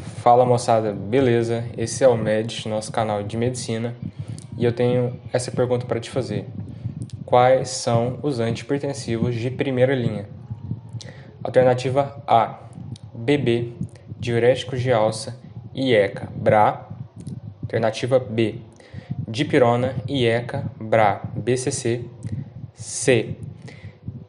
Fala moçada, beleza? Esse é o Med, nosso canal de medicina, e eu tenho essa pergunta para te fazer. Quais são os antihipertensivos de primeira linha? Alternativa A: BB, diuréticos de alça, IECA, BRA. Alternativa B: dipirona, IECA, BRA, BCC. C: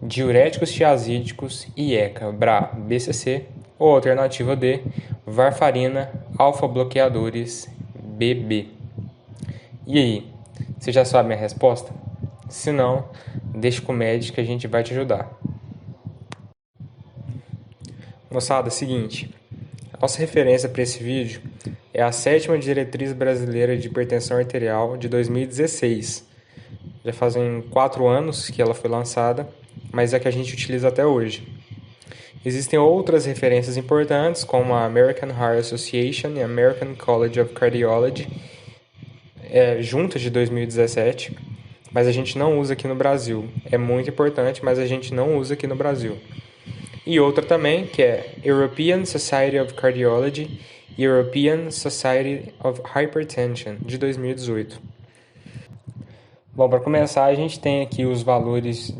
diuréticos tiazídicos, IECA, BRA, BCC. Ou alternativa D: varfarina, alfa-bloqueadores, BB. E aí, você já sabe a resposta? Se não, deixa com o médico que a gente vai te ajudar. Moçada, é o seguinte, a nossa referência para esse vídeo é a 7ª Diretriz Brasileira de Hipertensão Arterial de 2016. Já fazem 4 anos que ela foi lançada, mas é a que a gente utiliza até hoje. Existem outras referências importantes, como a American Heart Association e a American College of Cardiology, juntas de 2017, mas a gente não usa aqui no Brasil. É muito importante, mas a gente não usa aqui no Brasil. E outra também, que é European Society of Cardiology e European Society of Hypertension, de 2018. Bom, para começar, a gente tem aqui os valores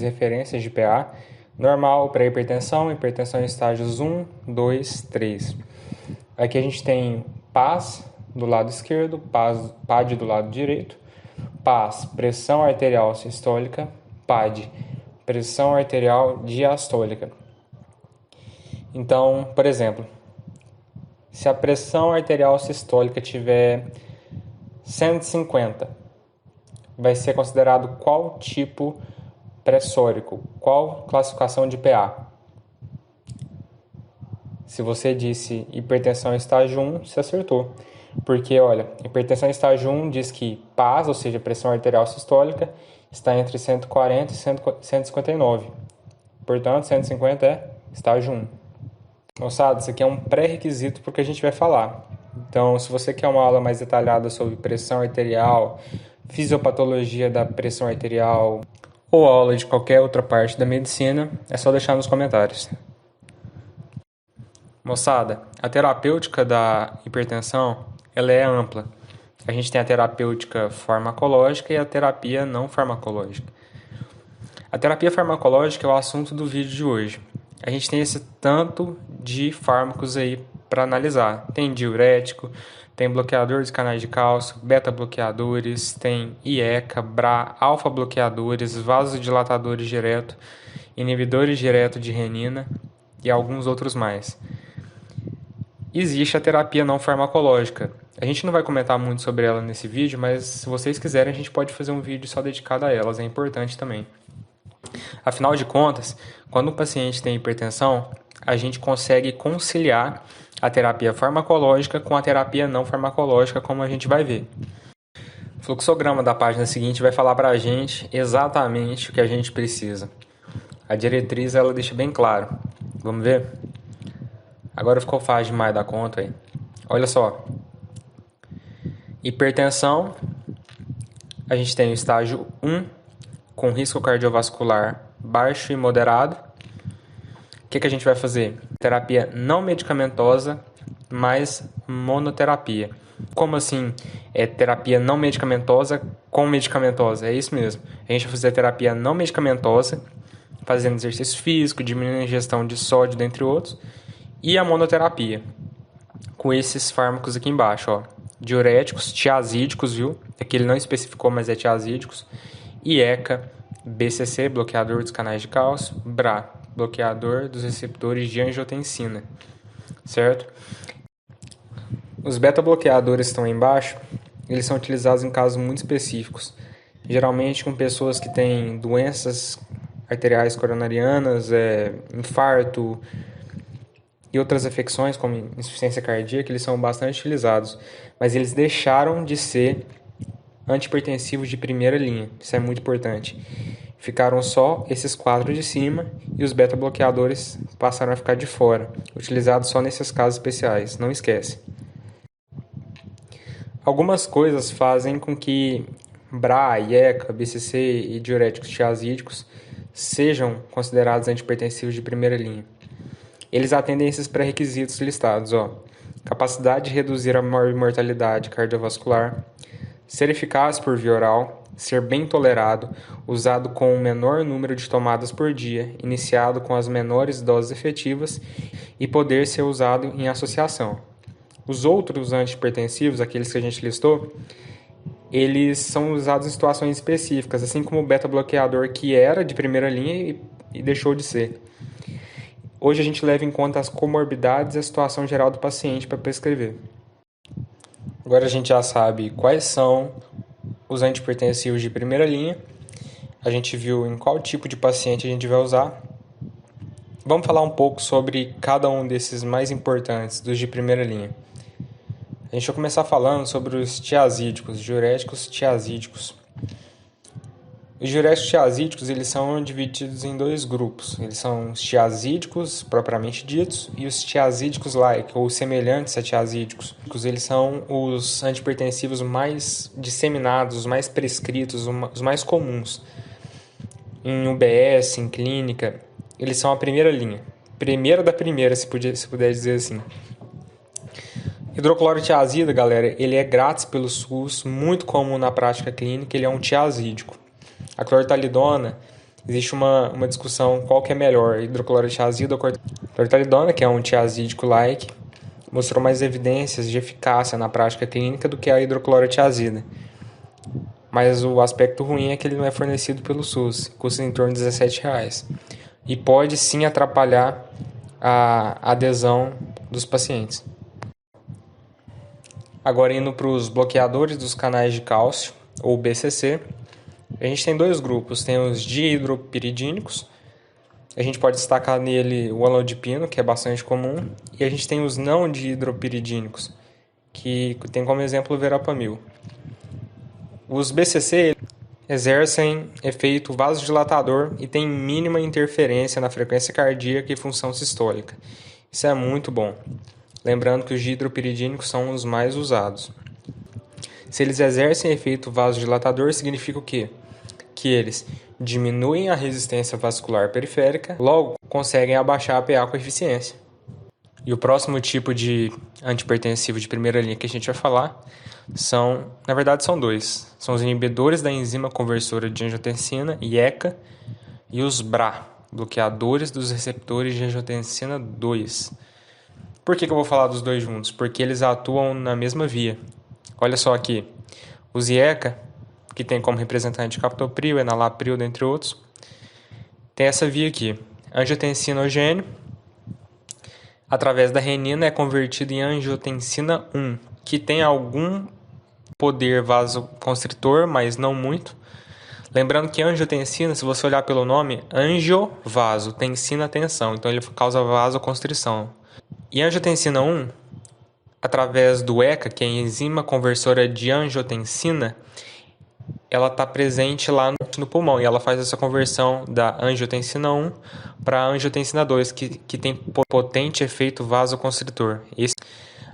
referências de PA. Normal para hipertensão em estágios 1, 2, 3. Aqui a gente tem PAS do lado esquerdo, PAD do lado direito. PAS, pressão arterial sistólica. PAD, pressão arterial diastólica. Então, por exemplo, se a pressão arterial sistólica tiver 150, vai ser considerado qual tipo pressórico? Qual classificação de PA? Se você disse hipertensão estágio 1, você acertou. Porque, olha, hipertensão estágio 1 diz que PAS, ou seja, pressão arterial sistólica, está entre 140 e 159. Portanto, 150 é estágio 1. Moçada, isso aqui é um pré-requisito para o que a gente vai falar. Então, se você quer uma aula mais detalhada sobre pressão arterial, fisiopatologia da pressão arterial ou aula de qualquer outra parte da medicina, é só deixar nos comentários. Moçada, a terapêutica da hipertensão ela é ampla. A gente tem a terapêutica farmacológica e a terapia não farmacológica. A terapia farmacológica é o assunto do vídeo de hoje. A gente tem esse tanto de fármacos aí para analisar. Tem diurético, tem bloqueador dos canais de cálcio, beta-bloqueadores, tem IECA, BRA, alfa-bloqueadores, vasodilatadores direto, inibidores direto de renina e alguns outros mais. Existe a terapia não farmacológica. A gente não vai comentar muito sobre ela nesse vídeo, mas se vocês quiserem a gente pode fazer um vídeo só dedicado a elas, é importante também. Afinal de contas, quando o paciente tem hipertensão, a gente consegue conciliar a terapia farmacológica com a terapia não farmacológica, como a gente vai ver. O fluxograma da página seguinte vai falar para a gente exatamente o que a gente precisa. A diretriz ela deixa bem claro. Vamos ver? Agora ficou fácil demais da conta aí. Olha só. Hipertensão, a gente tem o estágio 1, com risco cardiovascular baixo e moderado. O que a gente vai fazer? Terapia não medicamentosa mais monoterapia. Como assim é terapia não medicamentosa com medicamentosa? É isso mesmo. A gente vai fazer terapia não medicamentosa, fazendo exercício físico, diminuindo a ingestão de sódio, dentre outros. E a monoterapia, com esses fármacos aqui embaixo, ó. Diuréticos, tiazídicos, viu? Aqui ele não especificou, mas é tiazídicos. IECA, BCC, bloqueador dos canais de cálcio. BRA, bloqueador dos receptores de angiotensina. Certo? Os beta-bloqueadores que estão aí embaixo, eles são utilizados em casos muito específicos. Geralmente com pessoas que têm doenças arteriais coronarianas, infarto e outras afecções como insuficiência cardíaca, eles são bastante utilizados. Mas eles deixaram de ser antihipertensivos de primeira linha. Isso é muito importante. Ficaram só esses 4 de cima e os beta-bloqueadores passaram a ficar de fora, utilizados só nesses casos especiais. Não esquece. Algumas coisas fazem com que BRA, IECA, BCC e diuréticos tiazídicos sejam considerados antihipertensivos de primeira linha. eles atendem esses pré-requisitos listados, ó. Capacidade de reduzir a mortalidade cardiovascular, ser eficaz por via oral, ser bem tolerado, usado com o menor número de tomadas por dia, iniciado com as menores doses efetivas e poder ser usado em associação. Os outros antihipertensivos, aqueles que a gente listou, eles são usados em situações específicas, assim como o beta-bloqueador, que era de primeira linha e deixou de ser. Hoje a gente leva em conta as comorbidades e a situação geral do paciente para prescrever. Agora a gente já sabe quais são os antihipertensivos de primeira linha. A gente viu em qual tipo de paciente a gente vai usar. Vamos falar um pouco sobre cada um desses mais importantes, dos de primeira linha. A gente vai começar falando sobre os tiazídicos, diuréticos tiazídicos. Os diuréticos tiazídicos, eles são divididos em dois grupos. Eles são os tiazídicos propriamente ditos e os tiazídicos-like, ou semelhantes a tiazídicos. Eles são os antihipertensivos mais disseminados, os mais prescritos, os mais comuns. Em UBS, em clínica, eles são a primeira linha. Primeira da primeira, se puder dizer assim. Hidroclorotiazida, galera, ele é grátis pelo SUS, muito comum na prática clínica, ele é um tiazídico. A clortalidona, existe uma discussão qual que é melhor, hidroclorotiazida ou clortalidona, que é um tiazídico-like, mostrou mais evidências de eficácia na prática clínica do que a hidroclorotiazida. Mas o aspecto ruim é que ele não é fornecido pelo SUS, custa em torno de R$17. E pode sim atrapalhar a adesão dos pacientes. Agora indo para os bloqueadores dos canais de cálcio, ou BCC, a gente tem dois grupos, tem os dihidropiridínicos, a gente pode destacar nele o alodipino, que é bastante comum, e a gente tem os não dihidropiridínicos, que tem como exemplo o verapamil. Os BCC exercem efeito vasodilatador e têm mínima interferência na frequência cardíaca e função sistólica. Isso é muito bom. Lembrando que os dihidropiridínicos são os mais usados. Se eles exercem efeito vasodilatador, significa o quê? Que eles diminuem a resistência vascular periférica, logo conseguem abaixar a PA com eficiência. E o próximo tipo de antihipertensivo de primeira linha que a gente vai falar na verdade são dois. São os inibidores da enzima conversora de angiotensina, ECA, e os BRA, bloqueadores dos receptores de angiotensina 2. Por que eu vou falar dos dois juntos? Porque eles atuam na mesma via. Olha só aqui, os ECA, que tem como representante captopril, enalapril, dentre outros, tem essa via aqui, angiotensinogênio, através da renina é convertido em angiotensina 1, que tem algum poder vasoconstritor, mas não muito. Lembrando que angiotensina, se você olhar pelo nome, angiovaso, tensina tensão, então ele causa vasoconstrição. E angiotensina 1, através do ECA, que é a enzima conversora de angiotensina, ela está presente lá no pulmão e ela faz essa conversão da angiotensina 1 para a angiotensina 2, que tem potente efeito vasoconstritor.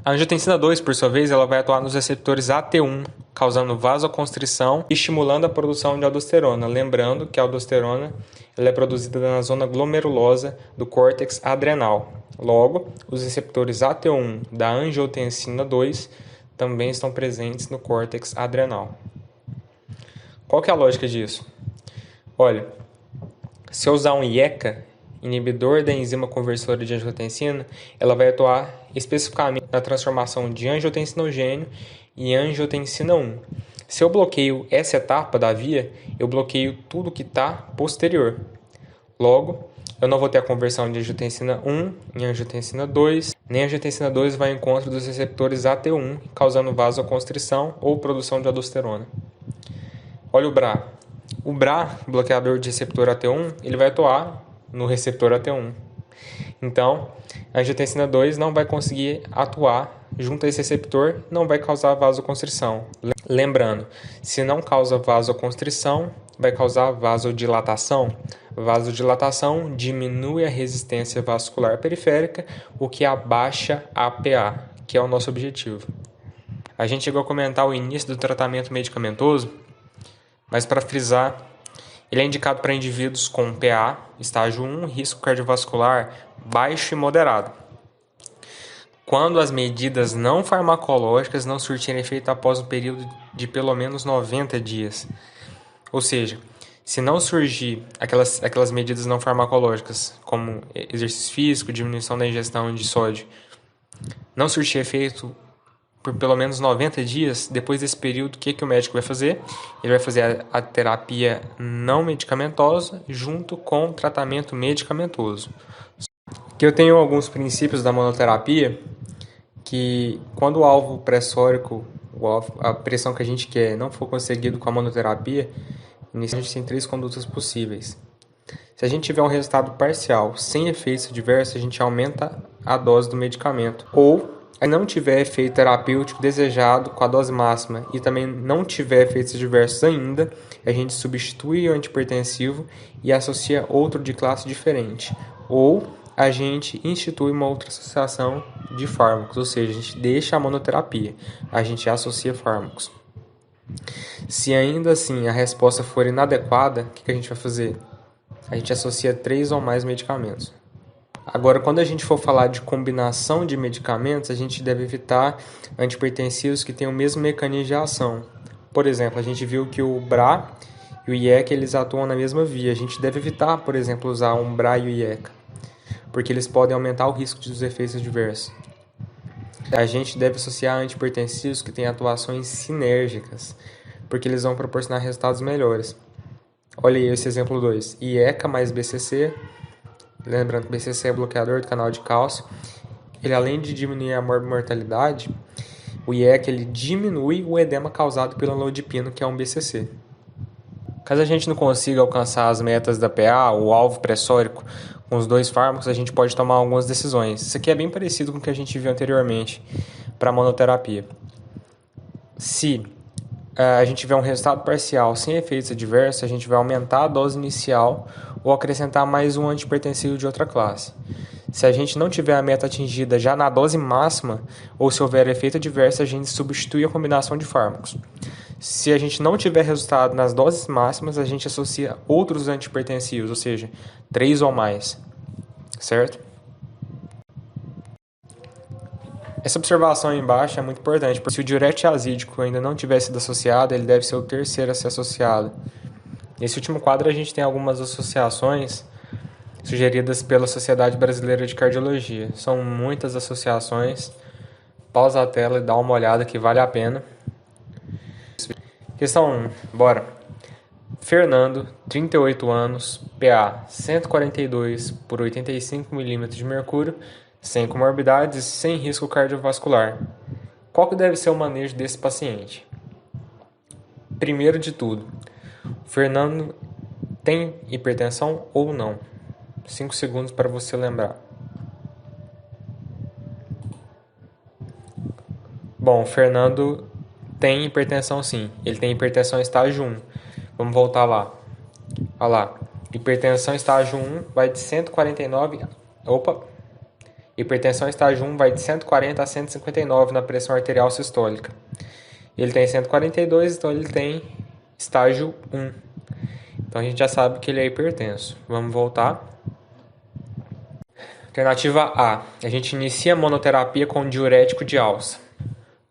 A angiotensina 2, por sua vez, ela vai atuar nos receptores AT1, causando vasoconstrição e estimulando a produção de aldosterona. Lembrando que a aldosterona ela é produzida na zona glomerulosa do córtex adrenal. Logo, os receptores AT1 da angiotensina 2 também estão presentes no córtex adrenal. Qual que é a lógica disso? Olha, se eu usar um IECA, inibidor da enzima conversora de angiotensina, ela vai atuar especificamente na transformação de angiotensinogênio em angiotensina 1. Se eu bloqueio essa etapa da via, eu bloqueio tudo que está posterior. Logo, eu não vou ter a conversão de angiotensina 1 em angiotensina 2, nem a angiotensina 2 vai ao encontro dos receptores AT1, causando vasoconstrição ou produção de aldosterona. Olha o BRA. O BRA, bloqueador de receptor AT1, ele vai atuar no receptor AT1. Então, a angiotensina 2 não vai conseguir atuar junto a esse receptor, não vai causar vasoconstrição. Lembrando, se não causa vasoconstrição, vai causar vasodilatação. Vasodilatação diminui a resistência vascular periférica, o que abaixa a PA, que é o nosso objetivo. A gente chegou a comentar o início do tratamento medicamentoso, mas para frisar, Ele é indicado para indivíduos com PA, estágio 1, risco cardiovascular baixo e moderado, quando as medidas não farmacológicas não surtirem efeito após um período de pelo menos 90 dias. Ou seja, se não surgir aquelas medidas não farmacológicas, como exercício físico, diminuição da ingestão de sódio, não surtir efeito por pelo menos 90 dias, depois desse período, o que o médico vai fazer? Ele vai fazer a terapia não medicamentosa junto com o tratamento medicamentoso. Aqui eu tenho alguns princípios da monoterapia, que quando o alvo pressórico, a pressão que a gente quer, não for conseguido com a monoterapia, nisso a gente tem 3 condutas possíveis. Se a gente tiver um resultado parcial, sem efeitos adversos, a gente aumenta a dose do medicamento. Ou, se não tiver efeito terapêutico desejado com a dose máxima e também não tiver efeitos adversos ainda, a gente substitui o antihipertensivo e associa outro de classe diferente. Ou a gente institui uma outra associação de fármacos, ou seja, a gente deixa a monoterapia, a gente associa fármacos. Se ainda assim a resposta for inadequada, o que a gente vai fazer? A gente associa 3 ou mais medicamentos. Agora, quando a gente for falar de combinação de medicamentos, a gente deve evitar antihipertensivos que tenham o mesmo mecanismo de ação. Por exemplo, a gente viu que o BRA e o IECA eles atuam na mesma via. A gente deve evitar, por exemplo, usar um BRA e o IECA, porque eles podem aumentar o risco dos efeitos adversos. A gente deve associar antihipertensivos que têm atuações sinérgicas, porque eles vão proporcionar resultados melhores. Olha aí esse exemplo 2. IECA mais BCC. Lembrando que o BCC é bloqueador do canal de cálcio. Ele, além de diminuir a morbimortalidade, o IECA ele diminui o edema causado pelo amlodipino, que é um BCC. Caso a gente não consiga alcançar as metas da PA, o alvo pressórico, com os 2 fármacos, a gente pode tomar algumas decisões. Isso aqui é bem parecido com o que a gente viu anteriormente para a monoterapia. Se a gente tiver um resultado parcial sem efeitos adversos, a gente vai aumentar a dose inicial ou acrescentar mais um antihipertensivo de outra classe. Se a gente não tiver a meta atingida já na dose máxima, ou se houver efeito adverso, a gente substitui a combinação de fármacos. Se a gente não tiver resultado nas doses máximas, a gente associa outros antihipertensivos, ou seja, 3 ou mais, certo? Essa observação aí embaixo é muito importante, porque se o diurético azídico ainda não tiver sido associado, ele deve ser o terceiro a ser associado. Nesse último quadro a gente tem algumas associações sugeridas pela Sociedade Brasileira de Cardiologia. São muitas associações. Pausa a tela e dá uma olhada que vale a pena. Questão 1, bora. Fernando, 38 anos, PA 142 por 85 mm de mercúrio, sem comorbidades e sem risco cardiovascular. Qual que deve ser o manejo desse paciente? Primeiro de tudo, Fernando tem hipertensão ou não? 5 segundos para você lembrar. Bom, Fernando tem hipertensão sim. Ele tem hipertensão estágio 1. Vamos voltar lá. Olha lá. Hipertensão estágio 1 vai de 149... Hipertensão estágio 1 vai de 140 a 159 na pressão arterial sistólica. Ele tem 142, então ele tem estágio 1. Então a gente já sabe que ele é hipertenso. Vamos voltar. Alternativa A. A gente inicia a monoterapia com diurético de alça.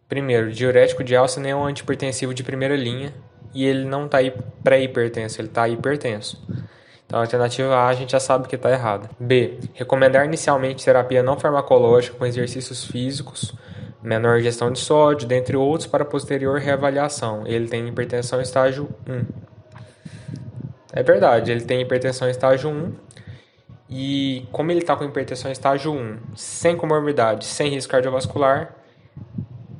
Primeiro, diurético de alça nem é um antihipertensivo de primeira linha e ele não está pré-hipertenso, ele está hipertenso. Então a alternativa A a gente já sabe que está errada. B. Recomendar inicialmente terapia não farmacológica com exercícios físicos, menor ingestão de sódio, dentre outros, para posterior reavaliação. Ele tem hipertensão estágio 1. É verdade, ele tem hipertensão estágio 1 e como ele está com hipertensão estágio 1, sem comorbidade, sem risco cardiovascular,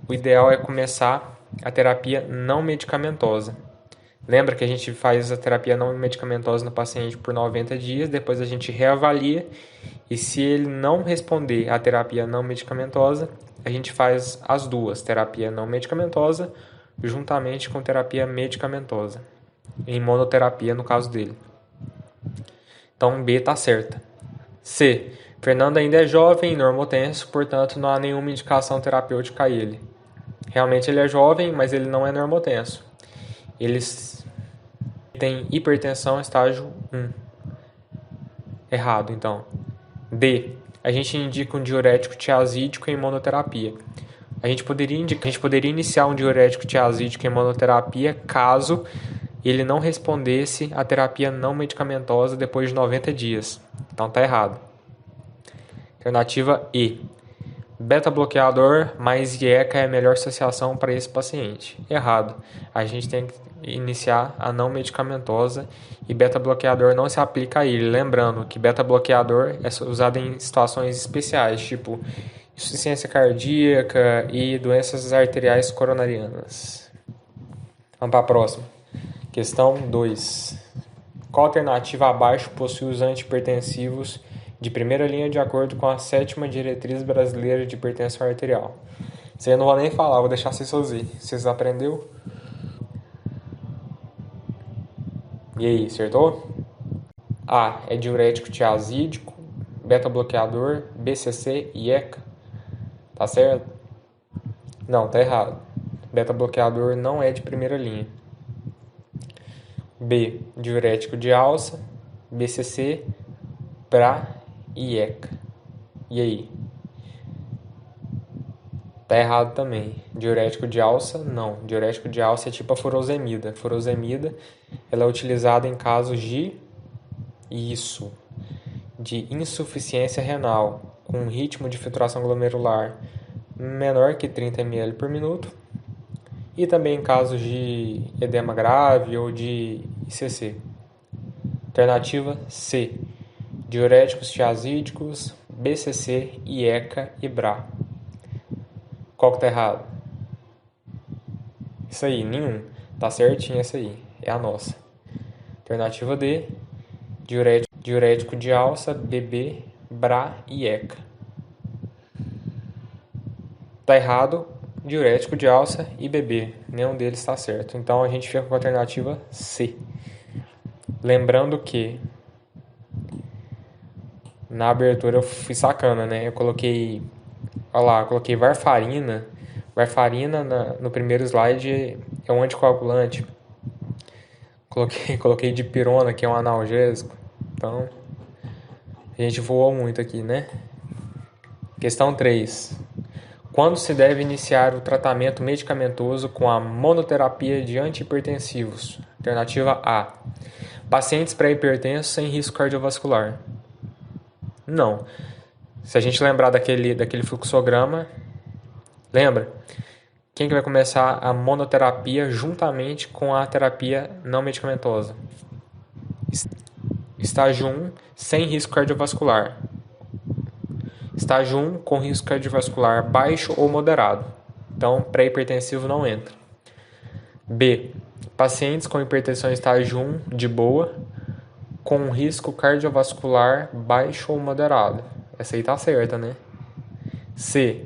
o ideal é começar a terapia não medicamentosa. Lembra que a gente faz a terapia não medicamentosa no paciente por 90 dias, depois a gente reavalia e se ele não responder à terapia não medicamentosa, a gente faz as duas, terapia não medicamentosa juntamente com terapia medicamentosa, em monoterapia no caso dele. Então B está certa. C. Fernando ainda é jovem e normotenso, portanto não há nenhuma indicação terapêutica a ele. Realmente ele é jovem, mas ele não é normotenso. Ele tem hipertensão estágio 1. Errado, então. D. A gente indica um diurético tiazídico em monoterapia. A gente poderia iniciar um diurético tiazídico em monoterapia caso ele não respondesse à terapia não medicamentosa depois de 90 dias. Então tá errado. Alternativa E. Beta-bloqueador mais IECA é a melhor associação para esse paciente. Errado. A gente tem que iniciar a não medicamentosa e beta-bloqueador não se aplica a ele. Lembrando que beta-bloqueador é usado em situações especiais, tipo insuficiência cardíaca e doenças arteriais coronarianas. Vamos para a próxima. Questão 2. Qual alternativa abaixo possui os antihipertensivos de primeira linha de acordo com a 7ª Diretriz Brasileira de Hipertensão Arterial? Isso aí eu não vou nem falar, vou deixar vocês fazer. Vocês aprenderam? E aí, acertou? A. É diurético tiazídico, beta-bloqueador, BCC e ECA. Tá certo? Não, tá errado. Beta-bloqueador não é de primeira linha. B. Diurético de alça, BCC, BRA e ECA. E aí? Tá errado também. Diurético de alça, não. Diurético de alça é tipo a furosemida. Furosemida, ela é utilizada em casos de insuficiência renal, com ritmo de filtração glomerular menor que 30 ml por minuto, e também em casos de edema grave ou de ICC. Alternativa C. Diuréticos tiazídicos, BCC, IECA e BRA. Qual que tá errado? Isso aí, nenhum. Tá certinho essa aí. É a nossa. Alternativa D. Diurético de alça, BB, BRA e ECA. Tá errado. Diurético de alça e BB. Nenhum deles está certo. Então a gente fica com a alternativa C. Lembrando que na abertura eu fui sacana, né? Eu coloquei varfarina. Varfarina no primeiro slide é um anticoagulante. Coloquei dipirona, que é um analgésico. Então, a gente voou muito aqui, né? Questão 3. Quando se deve iniciar o tratamento medicamentoso com a monoterapia de antihipertensivos? Alternativa A. Pacientes pré-hipertensos sem risco cardiovascular. Não. Se a gente lembrar daquele fluxograma, lembra? Quem que vai começar a monoterapia juntamente com a terapia não medicamentosa? Estágio 1, sem risco cardiovascular. Estágio 1, com risco cardiovascular baixo ou moderado. Então, pré-hipertensivo não entra. B. Pacientes com hipertensão estágio 1 de boa, com risco cardiovascular baixo ou moderado. Essa aí tá certa, né? C.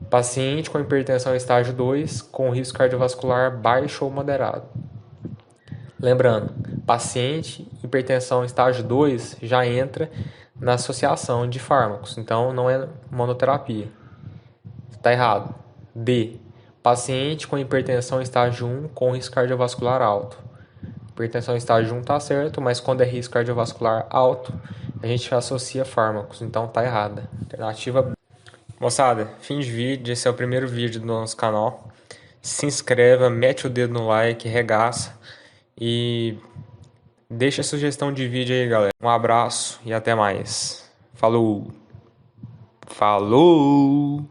Paciente com hipertensão estágio 2, com risco cardiovascular baixo ou moderado. Lembrando, paciente hipertensão estágio 2 já entra na associação de fármacos, então não é monoterapia. Está errado. D. Paciente com hipertensão estágio 1 com risco cardiovascular alto. Hipertensão estágio 1 está certo, mas quando é risco cardiovascular alto, a gente associa fármacos, então está errada. Alternativa B. Moçada, fim de vídeo, esse é o primeiro vídeo do nosso canal. Se inscreva, mete o dedo no like, regaça e deixa a sugestão de vídeo aí, galera. Um abraço e até mais. Falou! Falou!